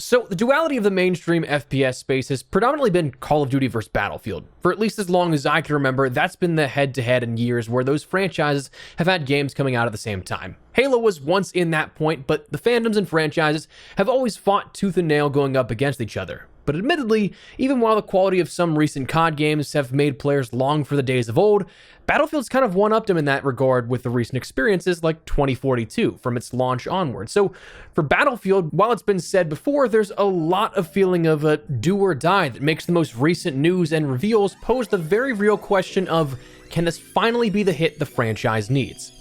So, the duality of the mainstream FPS space has predominantly been Call of Duty versus Battlefield. For at least as long as I can remember, that's been the head-to-head in years where those franchises have had games coming out at the same time. Halo was once in that point, but the fandoms and franchises have always fought tooth and nail going up against each other. But admittedly, even while the quality of some recent COD games have made players long for the days of old, Battlefield's kind of one-upped them in that regard with the recent experiences like 2042 from its launch onward. So for Battlefield, while it's been said before, there's a lot of feeling of a do or die that makes the most recent news and reveals pose the very real question of, can this finally be the hit the franchise needs?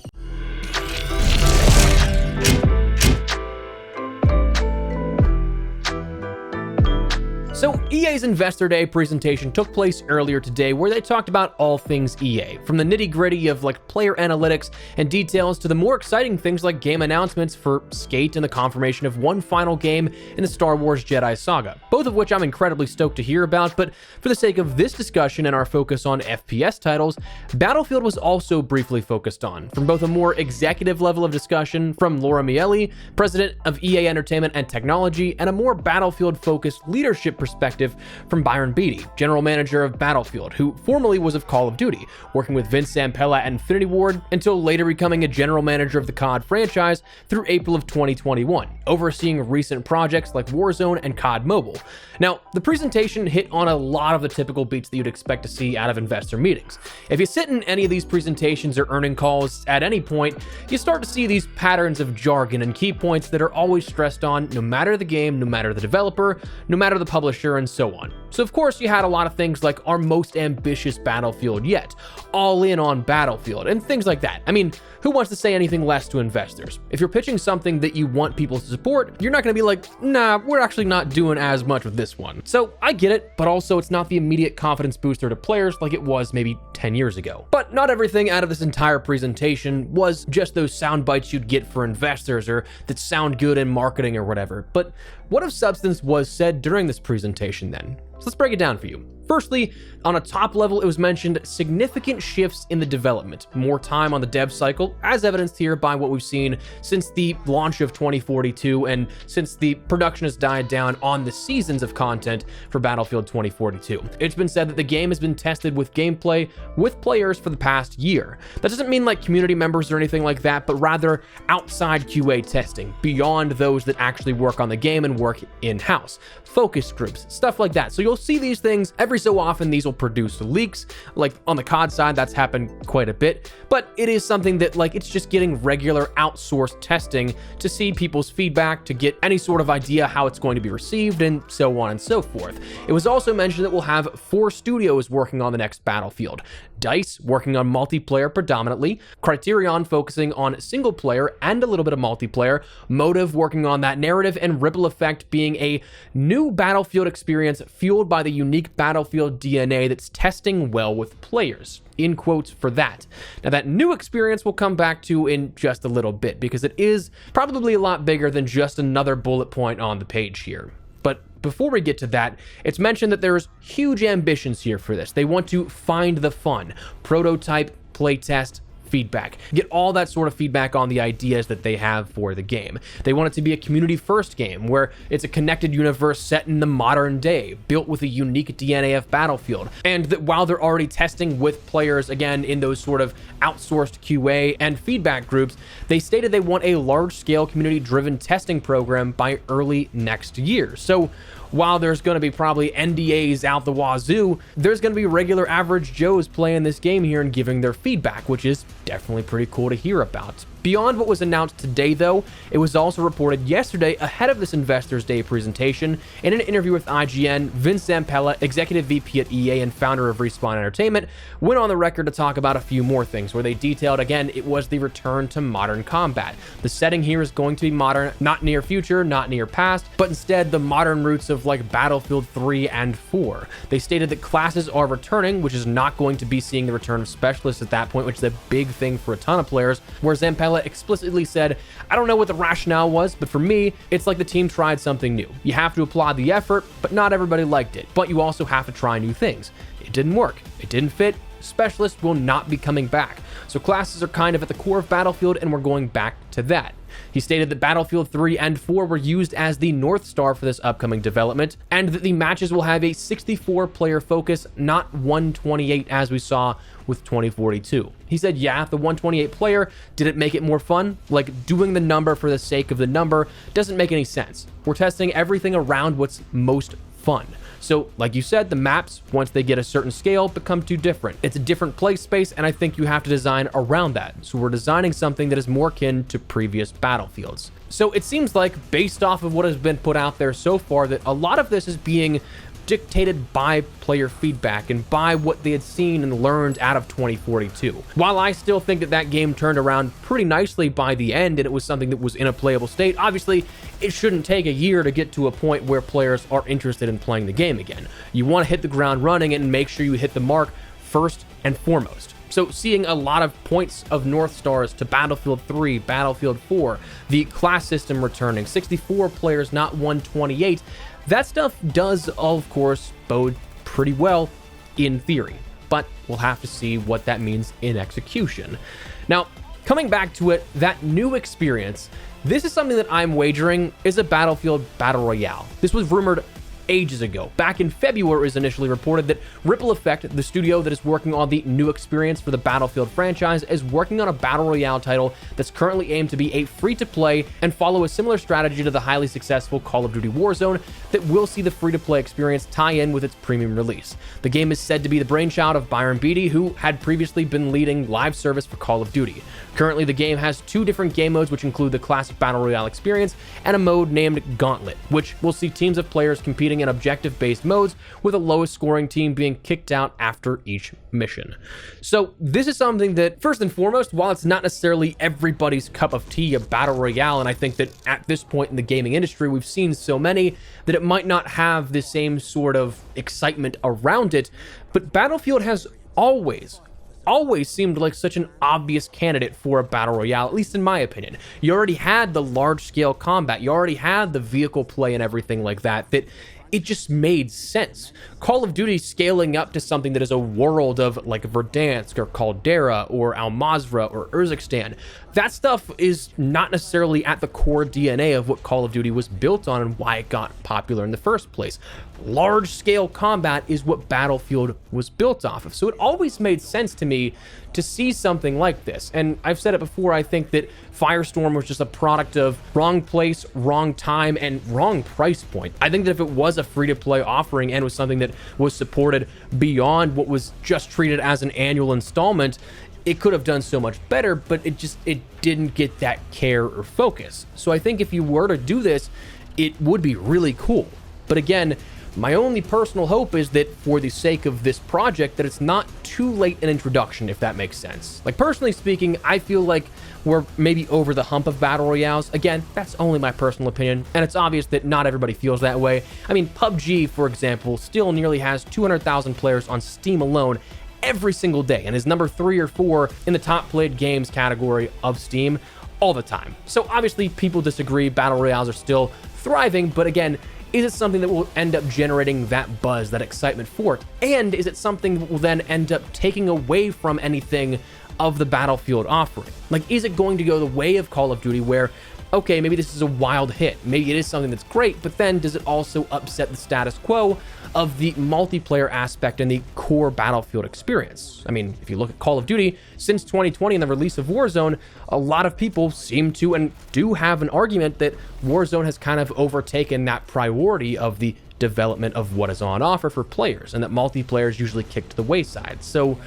So EA's Investor Day presentation took place earlier today where they talked about all things EA, from the nitty-gritty of player analytics and details to the more exciting things like game announcements for Skate and the confirmation of one final game in the Star Wars Jedi saga, both of which I'm incredibly stoked to hear about. But for the sake of this discussion and our focus on FPS titles, Battlefield was also briefly focused on, from both a more executive level of discussion from Laura Miele, president of EA Entertainment and Technology, and a more Battlefield-focused leadership perspective from Byron Beatty, general manager of Battlefield, who formerly was of Call of Duty, working with Vince Zampella at Infinity Ward until later becoming a general manager of the COD franchise through April of 2021, overseeing recent projects like Warzone and COD Mobile. Now, the presentation hit on a lot of the typical beats that you'd expect to see out of investor meetings. If you sit in any of these presentations or earning calls at any point, you start to see these patterns of jargon and key points that are always stressed on no matter the game, no matter the developer, no matter the publisher, and so on. So of course you had a lot of things like our most ambitious Battlefield yet, all in on Battlefield, and things like that. I mean, who wants to say anything less to investors? If you're pitching something that you want people to support, you're not going to be like, nah, we're actually not doing as much with this one. So I get it, but also it's not the immediate confidence booster to players like it was maybe 10 years ago. But not everything out of this entire presentation was just those sound bites you'd get for investors or that sound good in marketing or whatever. But what of substance was said during this presentation then? So let's break it down for you. Firstly, on a top level, it was mentioned significant shifts in the development, more time on the dev cycle, as evidenced here by what we've seen since the launch of 2042 and since the production has died down on the seasons of content for Battlefield 2042. It's been said that the game has been tested with gameplay with players for the past year. That doesn't mean like community members or anything like that, but rather outside QA testing, beyond those that actually work on the game and work in-house. Focus groups, stuff like that. So you'll see these things every so often. These will produce leaks. Like on the COD side, that's happened quite a bit, but it is something that it's just getting regular outsourced testing to see people's feedback, to get any sort of idea how it's going to be received, and so on and so forth. It was also mentioned that we'll have 4 studios working on the next Battlefield. DICE working on multiplayer predominantly, Criterion focusing on single player and a little bit of multiplayer, Motive working on that narrative, and Ripple Effect being a new Battlefield experience fueled by the unique Battlefield DNA that's testing well with players. In quotes for that. Now that new experience we'll come back to in just a little bit because it is probably a lot bigger than just another bullet point on the page here. But before we get to that, it's mentioned that there's huge ambitions here for this. They want to find the fun, prototype, playtest, feedback, get all that sort of feedback on the ideas that they have for the game. They want it to be a community-first game where it's a connected universe set in the modern day, built with a unique DNA of Battlefield, and that while they're already testing with players, again, in those sort of outsourced QA and feedback groups, they stated they want a large-scale community-driven testing program by early next year. So while there's going to be probably NDAs out the wazoo, there's going to be regular average Joes playing this game here and giving their feedback, which is definitely pretty cool to hear about. Beyond what was announced today, though, it was also reported yesterday ahead of this Investors Day presentation, in an interview with IGN, Vince Zampella, executive VP at EA and founder of Respawn Entertainment, went on the record to talk about a few more things, where they detailed, again, it was the return to modern combat. The setting here is going to be modern, not near future, not near past, but instead the modern roots of Battlefield 3 and 4. They stated that classes are returning, which is not going to be seeing the return of specialists at that point, which is a big thing for a ton of players, where Zampella explicitly said, I don't know what the rationale was, but for me, it's like the team tried something new. You have to applaud the effort, but not everybody liked it. But you also have to try new things. It didn't work. It didn't fit. Specialists will not be coming back. So classes are kind of at the core of Battlefield, and we're going back to that. He stated that Battlefield 3 and 4 were used as the North Star for this upcoming development, and that the matches will have a 64-player focus, not 128 as we saw with 2042. He said, yeah, the 128 player, did it make it more fun? Like, doing the number for the sake of the number doesn't make any sense. We're testing everything around what's most fun. So, like you said, the maps, once they get a certain scale, become too different. It's a different play space, and I think you have to design around that. So we're designing something that is more akin to previous Battlefields. So it seems like, based off of what has been put out there so far, that a lot of this is being dictated by player feedback and by what they had seen and learned out of 2042. While I still think that that game turned around pretty nicely by the end and it was something that was in a playable state, obviously it shouldn't take a year to get to a point where players are interested in playing the game again. You want to hit the ground running and make sure you hit the mark first and foremost. So seeing a lot of points of North Stars to Battlefield 3, Battlefield 4, the class system returning, 64 players, not 128, that stuff does, of course, bode pretty well in theory, but we'll have to see what that means in execution. Now, coming back to it, that new experience, this is something that I'm wagering is a Battlefield Battle Royale. This was rumored ages ago. Back in February, it was initially reported that Ripple Effect, the studio that is working on the new experience for the Battlefield franchise, is working on a Battle Royale title that's currently aimed to be a free-to-play and follow a similar strategy to the highly successful Call of Duty Warzone that will see the free-to-play experience tie in with its premium release. The game is said to be the brainchild of Byron Beatty, who had previously been leading live service for Call of Duty. Currently, the game has 2 different game modes, which include the classic Battle Royale experience and a mode named Gauntlet, which will see teams of players competing in objective-based modes, with the lowest scoring team being kicked out after each mission. So this is something that, first and foremost, while it's not necessarily everybody's cup of tea, a Battle Royale, and I think that at this point in the gaming industry, we've seen so many that it might not have the same sort of excitement around it, but Battlefield has always seemed like such an obvious candidate for a Battle Royale, at least in my opinion. You already had the large-scale combat, you already had the vehicle play and everything like that, that it just made sense. Call of Duty scaling up to something that is a world of like Verdansk or Caldera or Al Mazrah or Urzikstan, that stuff is not necessarily at the core DNA of what Call of Duty was built on and why it got popular in the first place. Large-scale combat is what Battlefield was built off of. So it always made sense to me to see something like this. And I've said it before, I think that Firestorm was just a product of wrong place, wrong time, and wrong price point. I think that if it was a free-to-play offering and was something that was supported beyond what was just treated as an annual installment, it could have done so much better, but it didn't get that care or focus. So I think if you were to do this, it would be really cool. But again, my only personal hope is that for the sake of this project, that it's not too late an introduction, if that makes sense. Like, personally speaking, I feel like we're maybe over the hump of Battle Royales. Again, that's only my personal opinion, and it's obvious that not everybody feels that way. I mean, PUBG, for example, still nearly has 200,000 players on Steam alone every single day, and is number 3 or 4 in the top played games category of Steam all the time. So obviously people disagree, Battle Royales are still thriving, but again, is it something that will end up generating that buzz, that excitement for it? And is it something that will then end up taking away from anything of the Battlefield offering? Like, is it going to go the way of Call of Duty where, okay, maybe this is a wild hit, maybe it is something that's great, but then does it also upset the status quo of the multiplayer aspect and the core Battlefield experience? I mean, if you look at Call of Duty, since 2020 and the release of Warzone, a lot of people seem to and do have an argument that Warzone has kind of overtaken that priority of the development of what is on offer for players, and that multiplayer is usually kicked to the wayside. So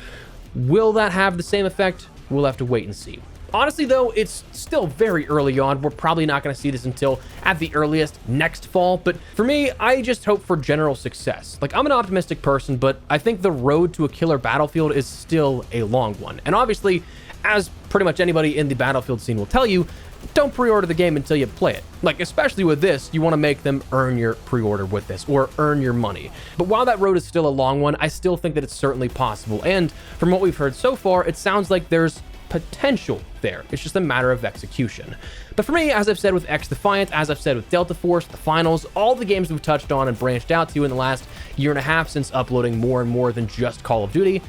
will that have the same effect? We'll have to wait and see. Honestly, though, it's still very early on. We're probably not going to see this until, at the earliest, next fall. But for me, I just hope for general success. Like, I'm an optimistic person, but I think the road to a killer Battlefield is still a long one. And obviously, as pretty much anybody in the Battlefield scene will tell you, don't pre-order the game until you play it. Like, especially with this, you want to make them earn your pre-order with this, or earn your money. But while that road is still a long one, I still think that it's certainly possible. And from what we've heard so far, it sounds like there's potential there. It's just a matter of execution. But for me, as I've said with X Defiant, as I've said with Delta Force, the finals, all the games we've touched on and branched out to in the last year and a half since uploading more and more than just Call of Duty,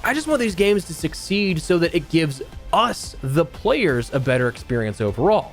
I just want these games to succeed so that it gives us, the players, a better experience overall.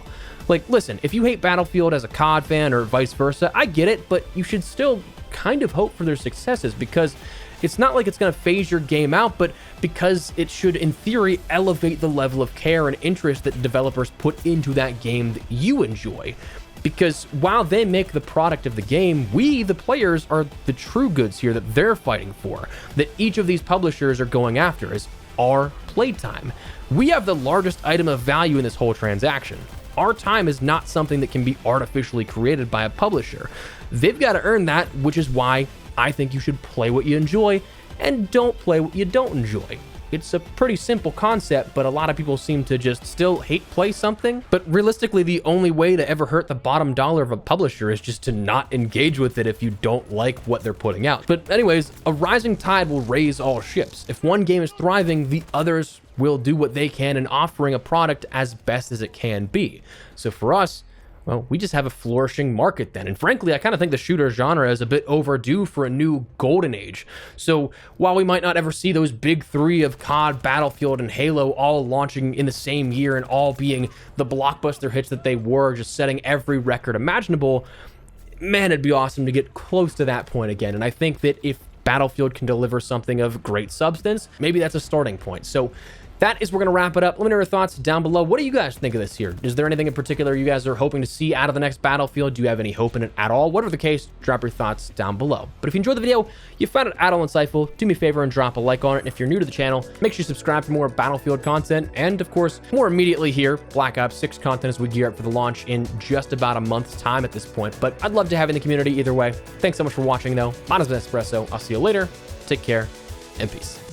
Like, listen, if you hate Battlefield as a COD fan or vice versa, I get it, but you should still kind of hope for their successes, because it's not like it's going to phase your game out, but because it should, in theory, elevate the level of care and interest that developers put into that game that you enjoy. Because while they make the product of the game, we, the players, are the true goods here that they're fighting for, that each of these publishers are going after, is our playtime. We have the largest item of value in this whole transaction. Our time is not something that can be artificially created by a publisher. They've got to earn that, which is why I think you should play what you enjoy and don't play what you don't enjoy. It's a pretty simple concept, but a lot of people seem to just still hate play something. But realistically, the only way to ever hurt the bottom dollar of a publisher is just to not engage with it if you don't like what they're putting out. But anyways, a rising tide will raise all ships. If one game is thriving, the others will do what they can in offering a product as best as it can be. So for us, well, we just have a flourishing market then. And frankly, I kind of think the shooter genre is a bit overdue for a new golden age. So while we might not ever see those big three of COD, Battlefield, and Halo all launching in the same year and all being the blockbuster hits that they were, just setting every record imaginable, man, it'd be awesome to get close to that point again. And I think that if Battlefield can deliver something of great substance, maybe that's a starting point. So that is, we're going to wrap it up. Let me know your thoughts down below. What do you guys think of this here? Is there anything in particular you guys are hoping to see out of the next Battlefield? Do you have any hope in it at all? Whatever the case, drop your thoughts down below. But if you enjoyed the video, you found it at all insightful, do me a favor and drop a like on it. And if you're new to the channel, make sure you subscribe for more Battlefield content. And of course, more immediately here, Black Ops 6 content as we gear up for the launch in just about a month's time at this point. But I'd love to have you in the community either way. Thanks so much for watching though. My name is Espresso. I'll see you later. Take care and peace.